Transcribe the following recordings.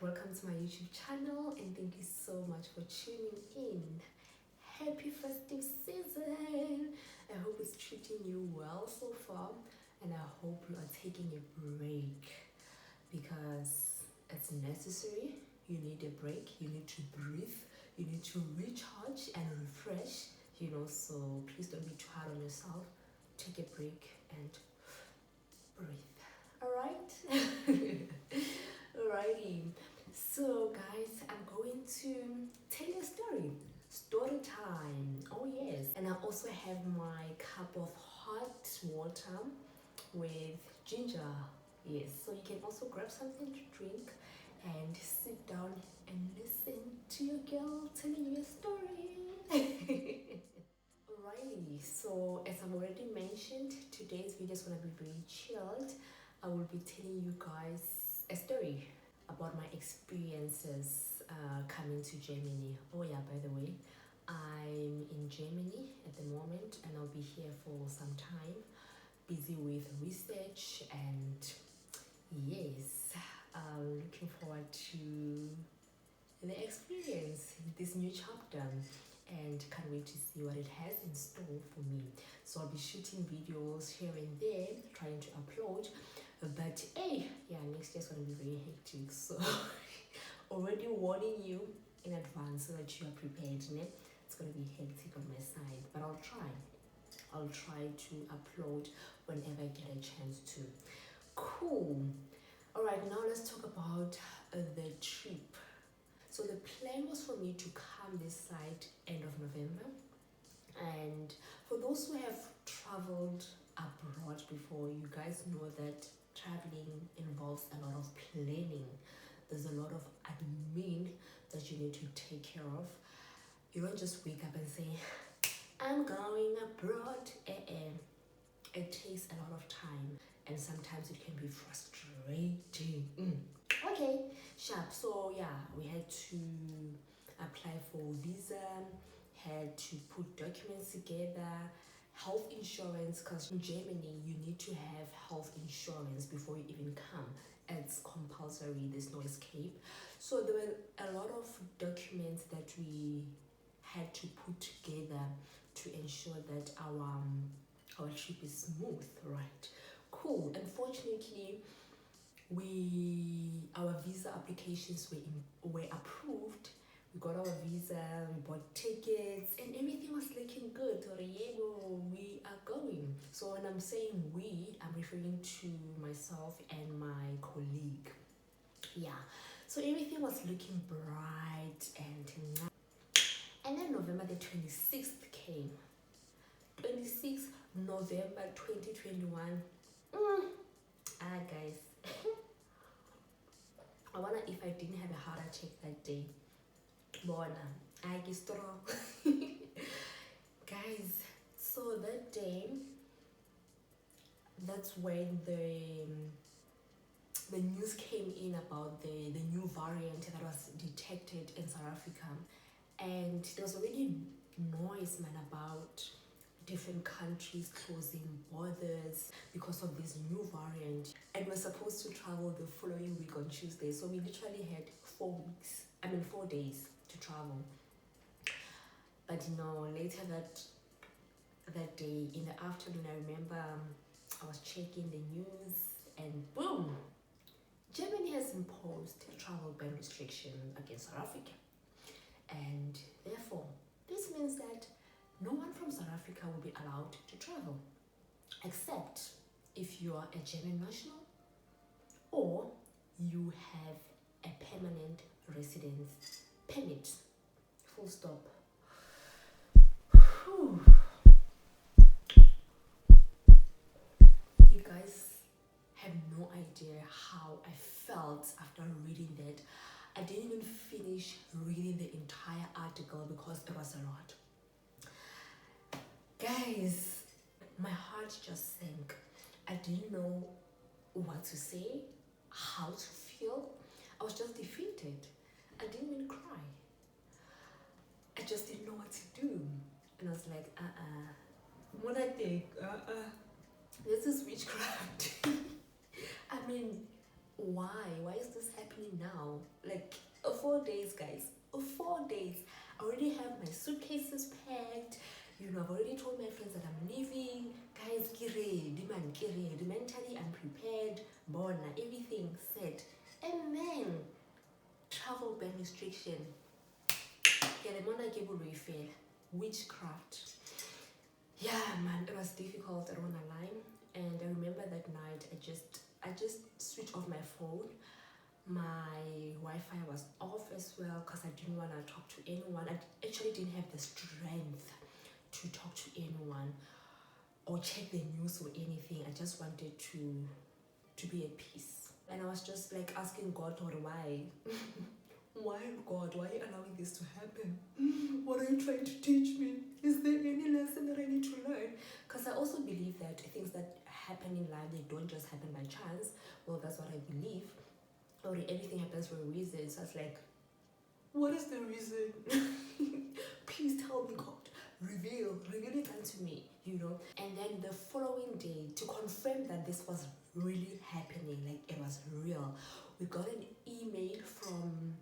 welcome to my YouTube channel and thank you so much for tuning in. Happy festive season! I hope it's treating you well so far and I hope you are taking a break because it's necessary. You need a break, you need to breathe, you need to recharge and refresh, so please don't be too hard on yourself. Take a break and breathe. Alright? Alrighty. So guys, I'm going to tell you a story time. Oh yes. And I also have my cup of hot water with ginger. Yes, so you can also grab something to drink and sit down and listen to your girl telling you a story. Alrighty, so as I've already mentioned, today's video is going to be very chilled. I will be telling you guys a story about my experiences coming to Germany. Oh yeah, by the way, I'm in Germany at the moment and I'll be here for some time, busy with research, and yes, looking forward to the experience, this new chapter, and can't wait to see what it has in store for me. So I'll be shooting videos here and there, trying to upload, but hey, yeah, next year's gonna be very hectic, so already warning you in advance so that you are prepared. It's gonna be hectic on my side, but I'll try to upload whenever I get a chance to. Cool. All right, now let's talk about the trip. So the plan was for me to come this side end of November, and for those who have traveled abroad before, you guys know that traveling involves a lot of planning. There's a lot of admin that you need to take care of. You don't just wake up and say, I'm going abroad. It takes a lot of time and sometimes it can be frustrating. Okay, sharp. So yeah, we had to apply for visa, had to put documents together, health insurance, because in Germany you need to have health insurance before you even come. It's compulsory, there's no escape. So there were a lot of documents that we had to put together to ensure that our trip is smooth, right? Cool. Unfortunately, our visa applications were approved. We got our visa, we bought tickets, and everything was looking good. We are going. So when I'm saying we, I'm referring to myself and my colleague. Yeah, so everything was looking bright and then November the 26th came. 26th November 2021. Guys, I wonder if I didn't have a heart attack that day. Bona, I get strong. Guys, so that day, that's when the news came in about the new variant that was detected in South Africa, and there was already noise, man, about different countries closing borders because of this new variant, and we're supposed to travel the following week on Tuesday, so we literally had 4 days to travel. But later that day in the afternoon, I remember I was checking the news and boom, Germany has imposed a travel ban restriction against South Africa, and therefore this means that no one from South Africa will be allowed to travel, except if you are a German national or you have a permanent residence permit. Full stop. Whew. You guys have no idea how I felt after reading that. I didn't even finish reading the entire article because it was a lot. Guys, my heart just sank. I didn't know what to say, how to feel. I was just defeated. I didn't even cry. I just didn't know what to do. And I was like, what I think, this is witchcraft. I mean, why is this happening now. Like 4 days, guys. 4 days. I already have my suitcases packed. You know, I've already told my friends that I'm leaving. Guys, get ready, man, get ready. Mentally, I'm prepared. Bona, everything set. And then, travel ban restriction. Witchcraft. Yeah, man, it was difficult. I don't wanna lie. And I remember that night, I just switched off my phone. My Wi-Fi was off as well because I didn't want to talk to anyone. I actually didn't have the strength to talk to anyone or check the news or anything. I just wanted to be at peace. And I was just like asking God, Lord, why? Why, God? Why are you allowing this to happen? What are you trying to teach me? Is there any lesson that I need to learn? Because I also believe that things that happen in life, they don't just happen by chance. Well, that's what I believe. Or everything happens for a reason. So I was like, what is the reason? Please tell me, God. Reveal it unto me, you know. And then the following day, to confirm that this was really happening, like it was real, we got an email from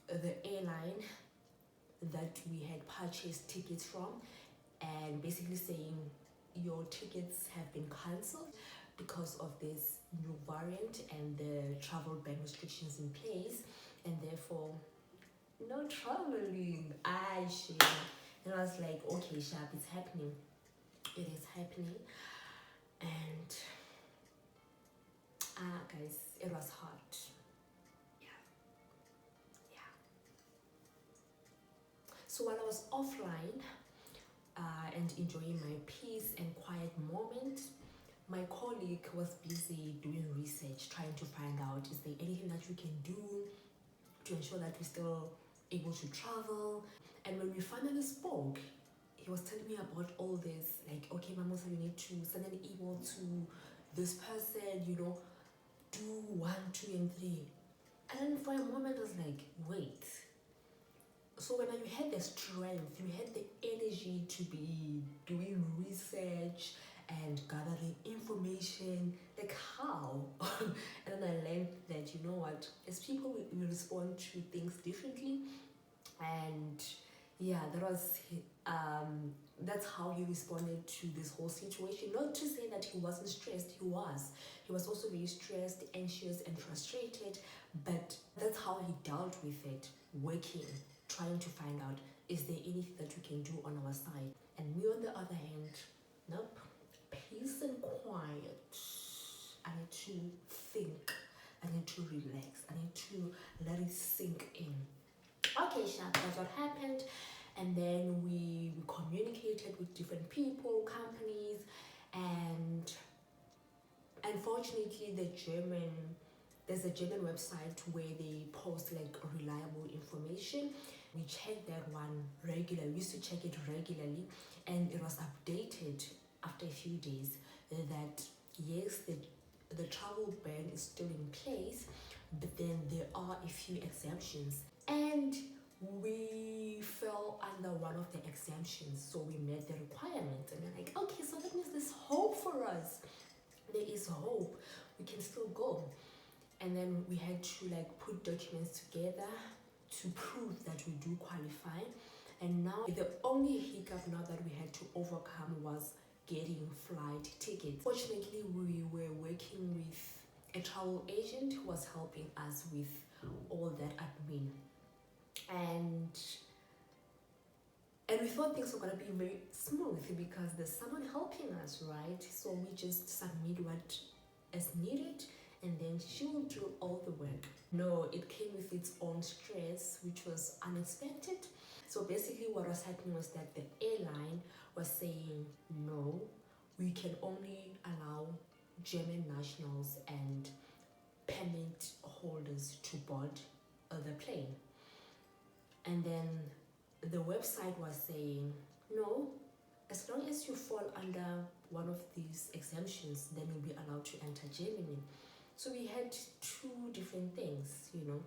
the airline that we had purchased tickets from, and basically saying your tickets have been cancelled because of this new variant and the travel ban restrictions in place, and therefore no traveling. And I was like, okay, Sharp, it's happening. It is happening. And guys, it was hard. Yeah. So while I was offline and enjoying my peace and quiet moment, my colleague was busy doing research, trying to find out, is there anything that we can do to ensure that we're still able to travel? And when we finally spoke, he was telling me about all this, like, okay, Mamosa, you need to send an email to this person, you know, do 1, 2, and 3. And then for a moment, I was like, wait. So when you had the strength, you had the energy to be doing research and gathering information, like how? And then I learned that, you know what, as people, we respond to things differently. And yeah, that's how he responded to this whole situation. Not to say that he wasn't stressed, he was also very stressed, anxious, and frustrated, but that's how he dealt with it, working, trying to find out, is there anything that we can do on our side? And me, on the other hand, nope, peace and quiet. I need to think, I need to relax, I need to let it sink in. Okay, Sharp, that's what happened. And then we communicated with different people, companies, and unfortunately there's a German website where they post like reliable information. We checked that one regularly. We used to check it regularly, and it was updated after a few days that yes, the travel ban is still in place, but then there are a few exemptions, and we fell under one of the exemptions, so we met the requirements. And we're like, okay, so that means there's hope for us. There is hope, we can still go. And then we had to like put documents together to prove that we do qualify. And now the only hiccup now that we had to overcome was getting flight tickets. Fortunately, we were working with a travel agent who was helping us with all that admin. And we thought things were gonna be very smooth because there's someone helping us, right? So we just submit what is needed, and then she will do all the work. No, it came with its own stress, which was unexpected. So basically what was happening was that the airline was saying, no, we can only allow German nationals and permit holders to board the plane. And then the website was saying, no, as long as you fall under one of these exemptions, then you'll be allowed to enter Germany. So we had two different things, you know.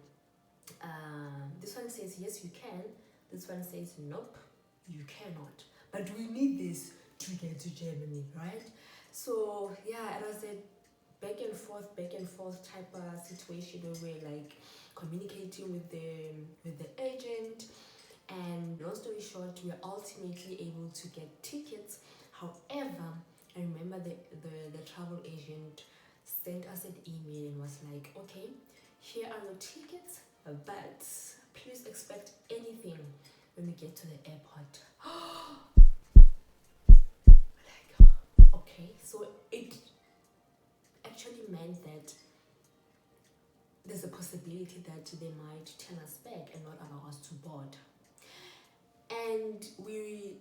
This one says, yes, you can. This one says, nope, you cannot. But we need this to get to Germany, right? So yeah, it was a back and forth type of situation where we're like, communicating with the agent, and long story short, we were ultimately able to get tickets. However, I remember the travel agent sent us an email and was like, okay, here are your tickets, but please expect anything when we get to the airport. Like, okay, so it actually meant that there's a possibility that they might turn us back and not allow us to board. And we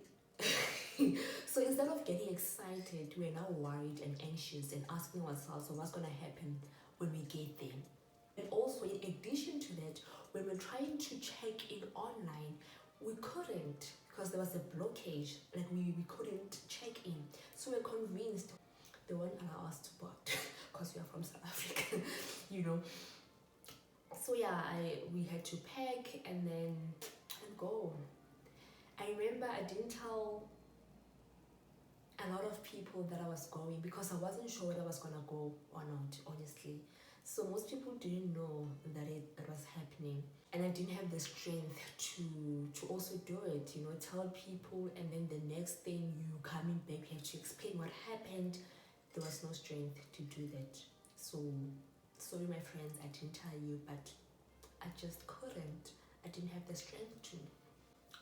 so instead of getting excited, we're now worried and anxious and asking ourselves, so what's going to happen when we get there? And also, in addition to that, when we're trying to check in online, we couldn't, because there was a blockage, like we couldn't check in. So we're convinced they won't allow us to board because we are from South Africa, you know. So yeah, we had to pack and then go. I remember I didn't tell a lot of people that I was going because I wasn't sure whether I was gonna go or not, honestly. So most people didn't know that it was happening, and I didn't have the strength to also do it, you know, tell people, and then the next thing you coming back, you have to explain what happened. There was no strength to do that. So sorry my friends, I didn't tell you, but I just couldn't. I didn't have the strength to.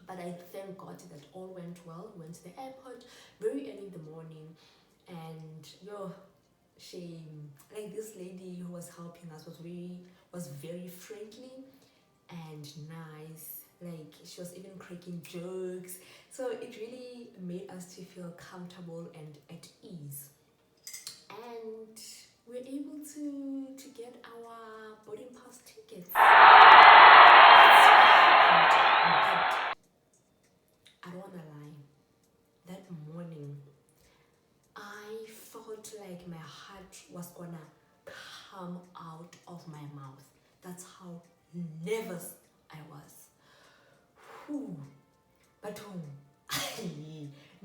But I thank God that all went well. Went to the airport very early in the morning, and like this lady who was helping us was very friendly and nice. Like she was even cracking jokes, so it really made us to feel comfortable and at ease. And we're able to get our boarding pass tickets. I don't wanna lie, that morning I felt like my heart was gonna come out of my mouth. That's how nervous I was. Whew. But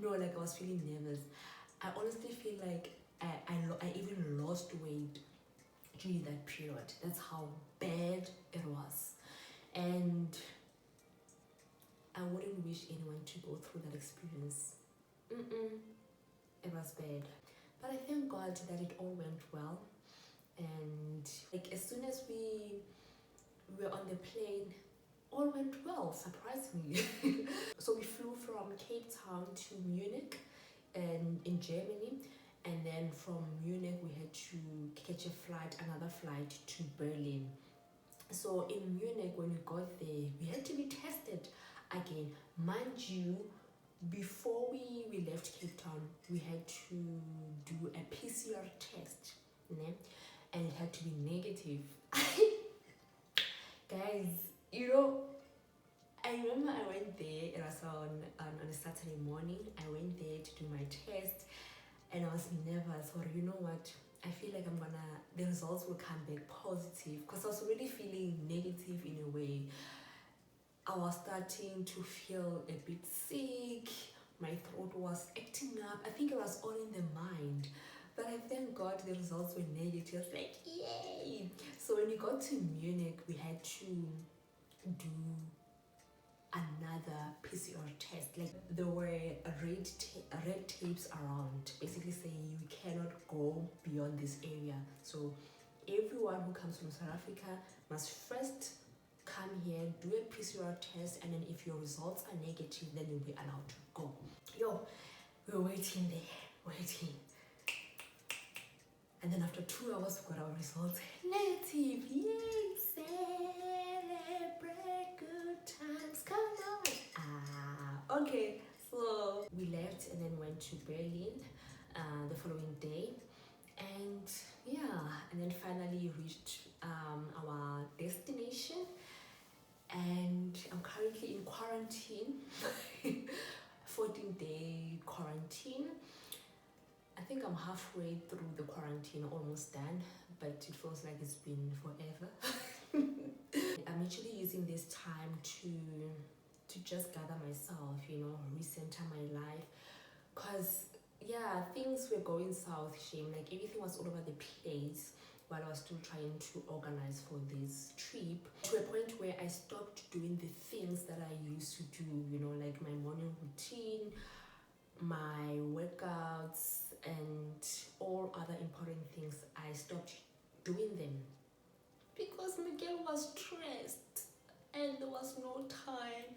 no, like I was feeling nervous. I honestly feel like I even lost weight during that period. That's how bad it was. And I wouldn't wish anyone to go through that experience. It was bad. But I thank God that it all went well. And like as soon as we were on the plane, all went well, surprisingly. So we flew from Cape Town to Munich and in Germany, and then from Munich we had to catch another flight to Berlin. So in Munich, when we got there, we had to be tested again. Mind you, before we left Cape Town, we had to do a PCR test, né? And it had to be negative. Guys, you know, I remember I went there, it was on a Saturday morning. I went there to do my test, and I was nervous. Or you know what, I feel like the results will come back positive, because I was already feeling negative in a way. I was starting to feel a bit sick. My throat was acting up. I think it was all in the mind. But I thank God the results were negative. I was like, yay! So when we got to Munich, we had to do another PCR test. Like there were red tapes around, basically saying you cannot go beyond this area. So everyone who comes from South Africa must first come here, do a PCR test, and then if your results are negative, then you'll be allowed to go. We were waiting there, waiting. And then after 2 hours, we got our results. Negative, yay! Celebrate good times, come on! Okay, so we left and then went to Berlin the following day. And yeah, and then finally reached our destination. And I'm currently in quarantine, 14-day quarantine. I think I'm halfway through the quarantine, almost done, but it feels like it's been forever. I'm actually using this time to just gather myself, you know, recenter my life, because yeah, things were going south, like everything was all over the place. while I was still trying to organize for this trip, to a point where I stopped doing the things that I used to do, you know, like my morning routine, my workouts, and all other important things. I stopped doing them because Miguel was stressed and there was no time.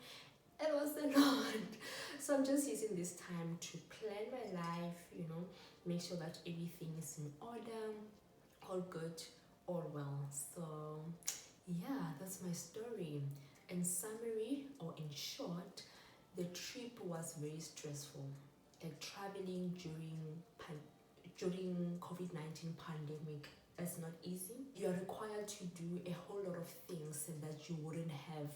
It was a lot. So I'm just using this time to plan my life, you know, make sure that everything is in order, all good, all well. So yeah, that's my story. In summary, or in short, the trip was very stressful. Like traveling during COVID-19 pandemic is not easy. You're required to do a whole lot of things that you wouldn't have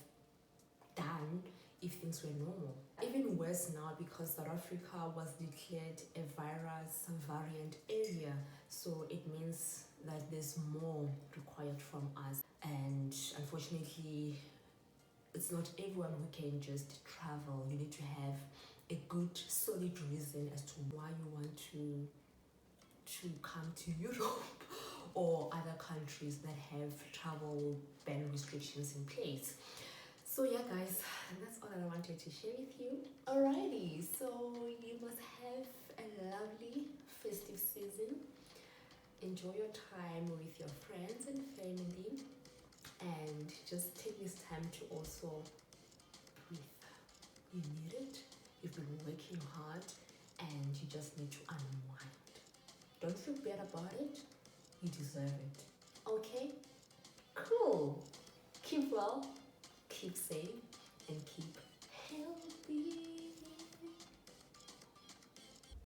done if things were normal. Even worse now, because South Africa was declared a virus variant area, so it means that there's more required from us. And unfortunately, it's not everyone who can just travel. You need to have a good solid reason as to why you want to come to Europe or other countries that have travel ban restrictions in place. So yeah guys, that's all I wanted to share with you. Alrighty, so you must have a lovely festive season. Enjoy your time with your friends and family, and just take this time to also breathe. You need it. You've been working hard and you just need to unwind. Don't feel bad about it. You deserve it. Okay? Cool. Keep well, keep safe, and keep healthy.